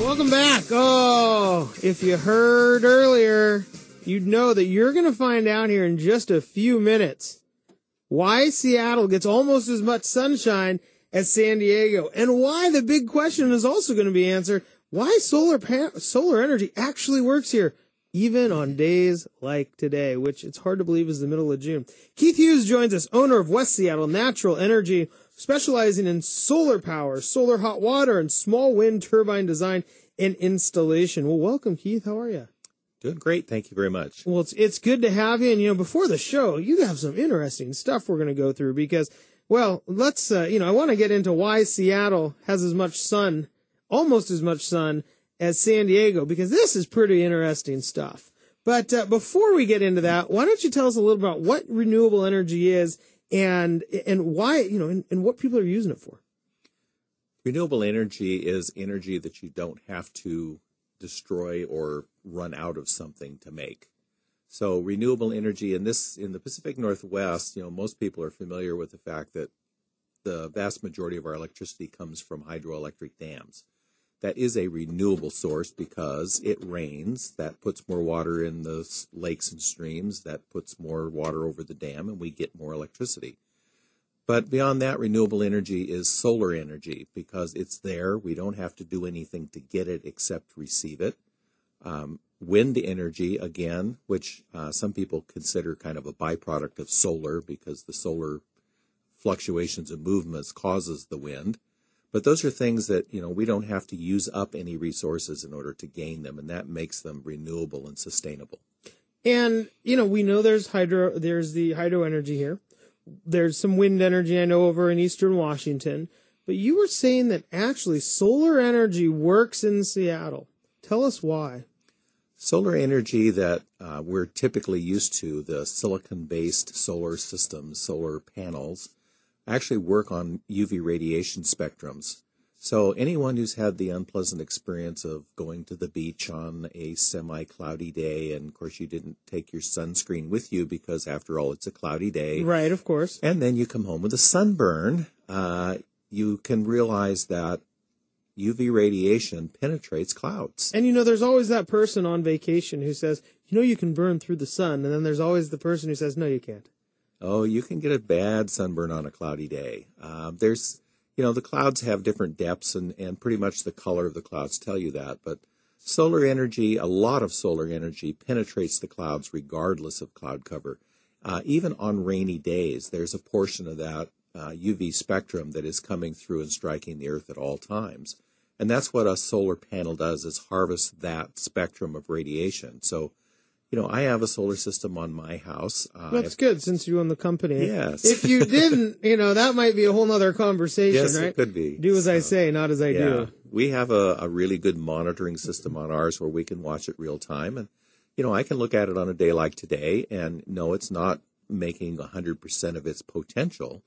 Welcome back. Oh, if you heard earlier, you'd know that you're going to find out here in just a few minutes why Seattle gets almost as much sunshine as San Diego, and why the big question is also going to be answered, why solar energy actually works here, even on days like today, which it's hard to believe is the middle of June. Keith Hughes joins us, owner of West Seattle Natural Energy, specializing in solar power, solar hot water, and small wind turbine design and installation. Well, welcome, Keith. How are you? Doing great. Thank you very much. Well, it's good to have you. And, before the show, you have some interesting stuff we're going to go through because, well, let's, I want to get into why Seattle has as much sun, almost as much sun as San Diego, because this is pretty interesting stuff. But before we get into that, why don't you tell us a little about what renewable energy is and why, and what people are using it for? Renewable energy is energy that you don't have to destroy or run out of something to make. So renewable energy in the Pacific Northwest, most people are familiar with the fact that the vast majority of our electricity comes from hydroelectric dams. That is a renewable source because it rains. That puts more water in the lakes and streams. That puts more water over the dam, and we get more electricity. But beyond that, renewable energy is solar energy because it's there. We don't have to do anything to get it except receive it. Wind energy, again, which some people consider kind of a byproduct of solar because the solar fluctuations and movements causes the wind. But those are things that, we don't have to use up any resources in order to gain them, and that makes them renewable and sustainable. And, we know there's the hydro energy here. There's some wind energy, I know, over in eastern Washington. But you were saying that actually solar energy works in Seattle. Tell us why. Solar energy that we're typically used to, the silicon-based solar systems, solar panels, actually work on UV radiation spectrums. So anyone who's had the unpleasant experience of going to the beach on a semi-cloudy day, and of course you didn't take your sunscreen with you because after all it's a cloudy day. Right, of course. And then you come home with a sunburn, you can realize that UV radiation penetrates clouds. And there's always that person on vacation who says, you can burn through the sun. And then there's always the person who says, no, you can't. Oh, you can get a bad sunburn on a cloudy day. The clouds have different depths and pretty much the color of the clouds tell you that. But solar energy, a lot of solar energy penetrates the clouds regardless of cloud cover. Even on rainy days, there's a portion of that UV spectrum that is coming through and striking the earth at all times. And that's what a solar panel does, is harvest that spectrum of radiation. So, I have a solar system on my house. That's good, since you own the company. Yes. If you didn't, that might be a whole other conversation, yes, right? It could be. Do as I say, not as I do. We have a really good monitoring system on ours where we can watch it real time. And, I can look at it on a day like today, and no, it's not making 100% of its potential,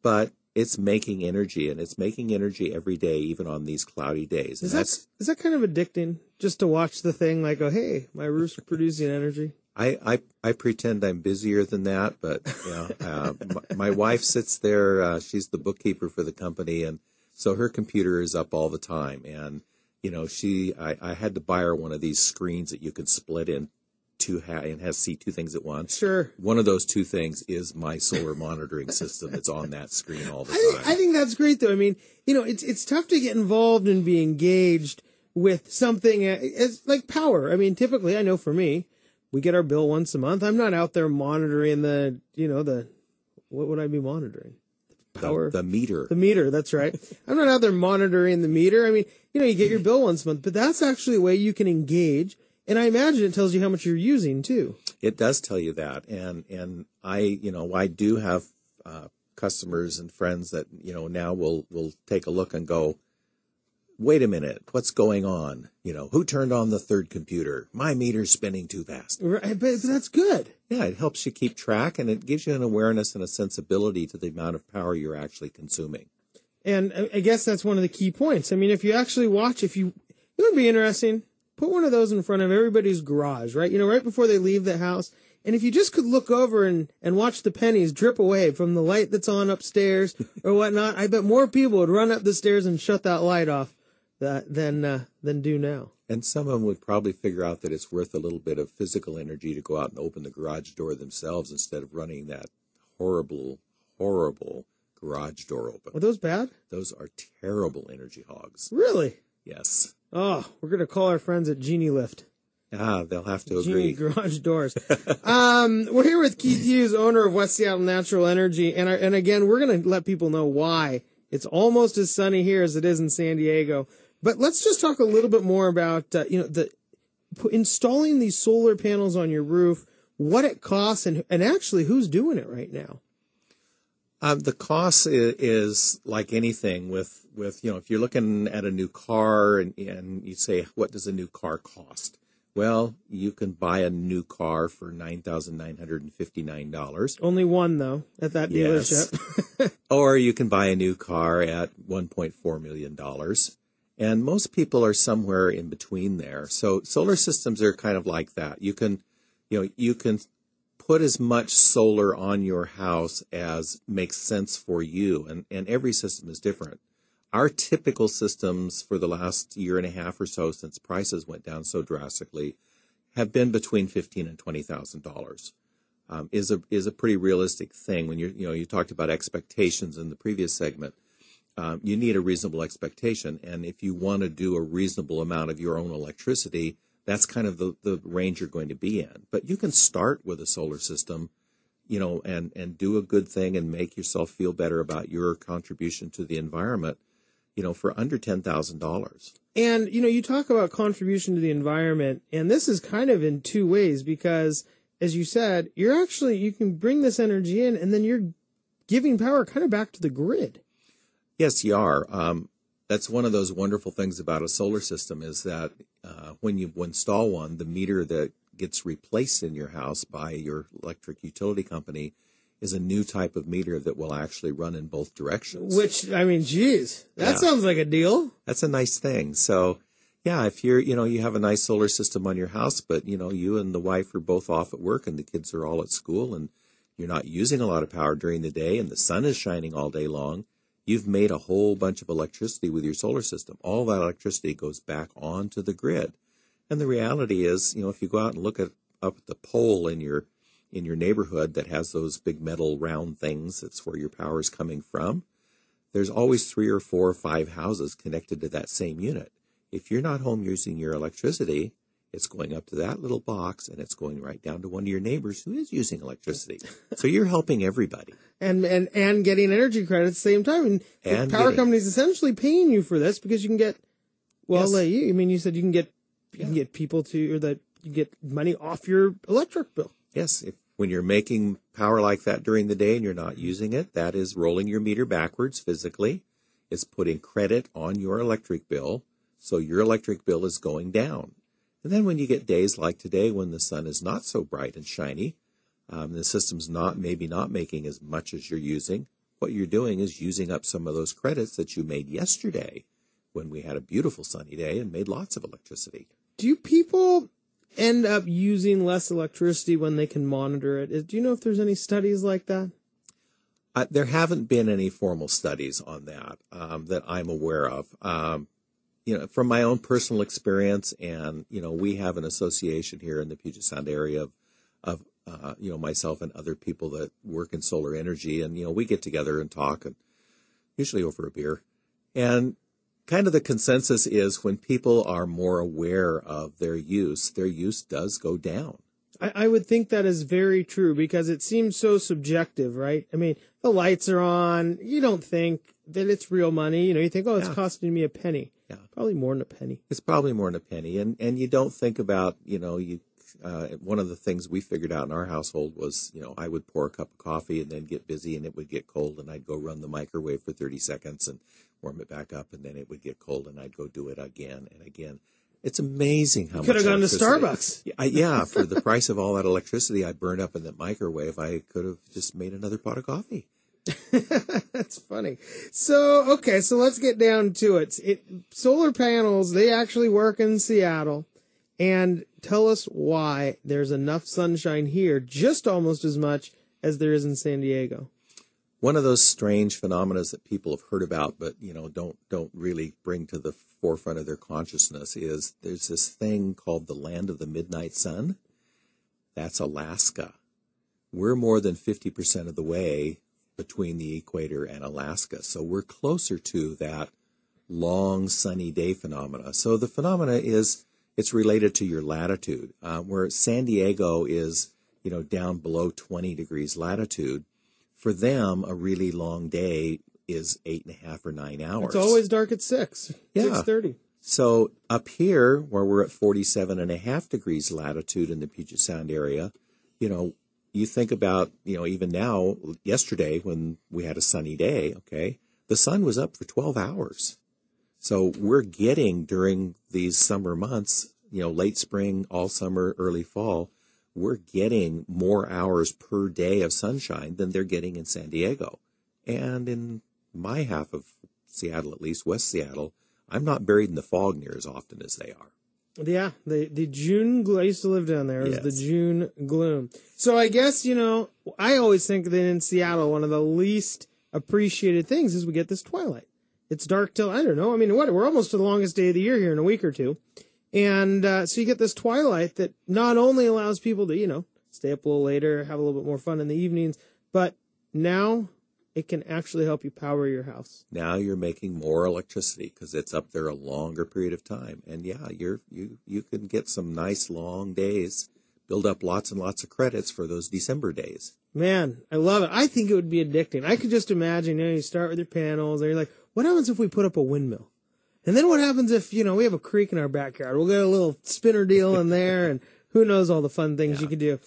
but it's making energy, and it's making energy every day, even on these cloudy days. Is that kind of addicting, just to watch the thing like, oh, hey, my roof's producing energy? I pretend I'm busier than that, but my wife sits there. She's the bookkeeper for the company, and so her computer is up all the time. And I had to buy her one of these screens that you can split in and see two things at once. Sure. One of those two things is my solar monitoring system. It's on that screen all the time. I think that's great, though. I mean, it's tough to get involved and be engaged with something as like power. I mean, typically, I know for me, we get our bill once a month. I'm not out there monitoring what would I be monitoring? Power. The meter. The meter, that's right. I'm not out there monitoring the meter. I mean, you get your bill once a month, but that's actually a way you can engage. And I imagine it tells you how much you're using, too. It does tell you that. And I do have customers and friends that, now will take a look and go, wait a minute, what's going on? Who turned on the third computer? My meter's spinning too fast. Right, but that's good. Yeah, it helps you keep track, and it gives you an awareness and a sensibility to the amount of power you're actually consuming. And I guess that's one of the key points. I mean, if you actually watch, it would be interesting. Put one of those in front of everybody's garage, right? Right before they leave the house. And if you just could look over and watch the pennies drip away from the light that's on upstairs or whatnot, I bet more people would run up the stairs and shut that light off than do now. And some of them would probably figure out that it's worth a little bit of physical energy to go out and open the garage door themselves instead of running that horrible, horrible garage door open. Are those bad? Those are terrible energy hogs. Really? Yes. Oh, we're going to call our friends at Genie Lift. Ah, they'll have to Genie agree. Garage Doors. We're here with Keith Hughes, owner of West Seattle Natural Energy. And again, we're going to let people know why it's almost as sunny here as it is in San Diego. But let's just talk a little bit more about, installing these solar panels on your roof, what it costs, and actually who's doing it right now. The cost is like anything with, if you're looking at a new car and you say, what does a new car cost? Well, you can buy a new car for $9,959. Only one, though, at that dealership. Yes. Or you can buy a new car at $1.4 million. And most people are somewhere in between there. So solar systems are kind of like that. You can put as much solar on your house as makes sense for you. And every system is different. Our typical systems for the last year and a half or so, since prices went down so drastically, have been between $15,000 and $20,000. Is a pretty realistic thing. When you talked about expectations in the previous segment, you need a reasonable expectation. And if you want to do a reasonable amount of your own electricity, that's kind of the range you're going to be in. But you can start with a solar system, and do a good thing and make yourself feel better about your contribution to the environment, for under $10,000. And, you talk about contribution to the environment, and this is kind of in two ways because, as you said, you can bring this energy in and then you're giving power kind of back to the grid. Yes, you are. That's one of those wonderful things about a solar system is that when you install one, the meter that gets replaced in your house by your electric utility company is a new type of meter that will actually run in both directions. Which, that sounds like a deal. That's a nice thing. So, yeah, if you have a nice solar system on your house, but, you and the wife are both off at work and the kids are all at school and you're not using a lot of power during the day and the sun is shining all day long, you've made a whole bunch of electricity with your solar system. All that electricity goes back onto the grid. And the reality is, if you go out and look up at the pole in your neighborhood that has those big metal round things, that's where your power is coming from, there's always 3 or 4 or 5 houses connected to that same unit. If you're not home using your electricity, it's going up to that little box and it's going right down to one of your neighbors who is using electricity. So you're helping everybody. And getting energy credit at the same time. And the power company's essentially paying you for this because you can get, you said you can get people to, or that you get money off your electric bill. Yes. When you're making power like that during the day and you're not using it, that is rolling your meter backwards physically. It's putting credit on your electric bill. So your electric bill is going down. And then when you get days like today when the sun is not so bright and shiny, the system's maybe not making as much as you're using, what you're doing is using up some of those credits that you made yesterday when we had a beautiful sunny day and made lots of electricity. Do people end up using less electricity when they can monitor it? Do you know if there's any studies like that? There haven't been any formal studies on that that I'm aware of. From my own personal experience, and we have an association here in the Puget Sound area of myself and other people that work in solar energy, and we get together and talk, and usually over a beer, and kind of the consensus is when people are more aware of their use does go down. I would think that is very true because it seems so subjective, right? I mean, the lights are on. You don't think that it's real money. You think, it's costing me a penny. Yeah. Probably more than a penny. It's probably more than a penny. And you don't think about, one of the things we figured out in our household was, I would pour a cup of coffee and then get busy and it would get cold and I'd go run the microwave for 30 seconds and warm it back up and then it would get cold and I'd go do it again and again. It's amazing how much could have gone to Starbucks. Yeah, for the price of all that electricity I burned up in that microwave, I could have just made another pot of coffee. That's funny. So let's get down to it. Solar panels, they actually work in Seattle. And tell us why there's enough sunshine here, just almost as much as there is in San Diego. One of those strange phenomena that people have heard about, but don't really bring to the forefront of their consciousness is there's this thing called the land of the midnight sun. That's Alaska. We're more than 50% of the way between the equator and Alaska. So we're closer to that long sunny day phenomena. So the phenomena it's related to your latitude, where San Diego is, down below 20 degrees latitude. For them, a really long day is 8.5 or 9 hours. It's always dark at 6:30. So up here, where we're at 47.5 degrees latitude in the Puget Sound area, you think about, even now, yesterday when we had a sunny day, okay, the sun was up for 12 hours. So we're getting during these summer months, late spring, all summer, early fall, we're getting more hours per day of sunshine than they're getting in San Diego. And in my half of Seattle, at least, West Seattle, I'm not buried in the fog near as often as they are. Yeah, the June gloom. I used to live down there. It was the June gloom. So I guess, I always think that in Seattle, one of the least appreciated things is we get this twilight. It's dark till, I don't know, we're almost to the longest day of the year here in a week or two. And so you get this twilight that not only allows people to, stay up a little later, have a little bit more fun in the evenings, but now it can actually help you power your house. Now you're making more electricity because it's up there a longer period of time. And yeah, you can get some nice long days, build up lots and lots of credits for those December days. Man, I love it. I think it would be addicting. I could just imagine, you start with your panels and you're like, what happens if we put up a windmill? And then what happens if, we have a creek in our backyard? We'll get a little spinner deal in there, and who knows all the fun things you can do.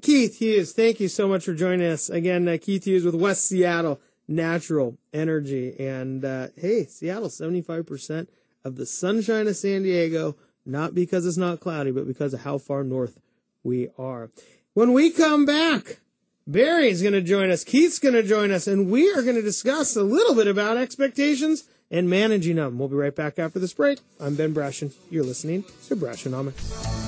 Keith Hughes, thank you so much for joining us. Again, Keith Hughes with West Seattle Natural Energy. And, hey, Seattle, 75% of the sunshine of San Diego, not because it's not cloudy, but because of how far north we are. When we come back, Barry's going to join us, Keith's going to join us, and we are going to discuss a little bit about expectations and managing them. We'll be right back after this break. I'm Ben Brashen. You're listening to Brashenomics.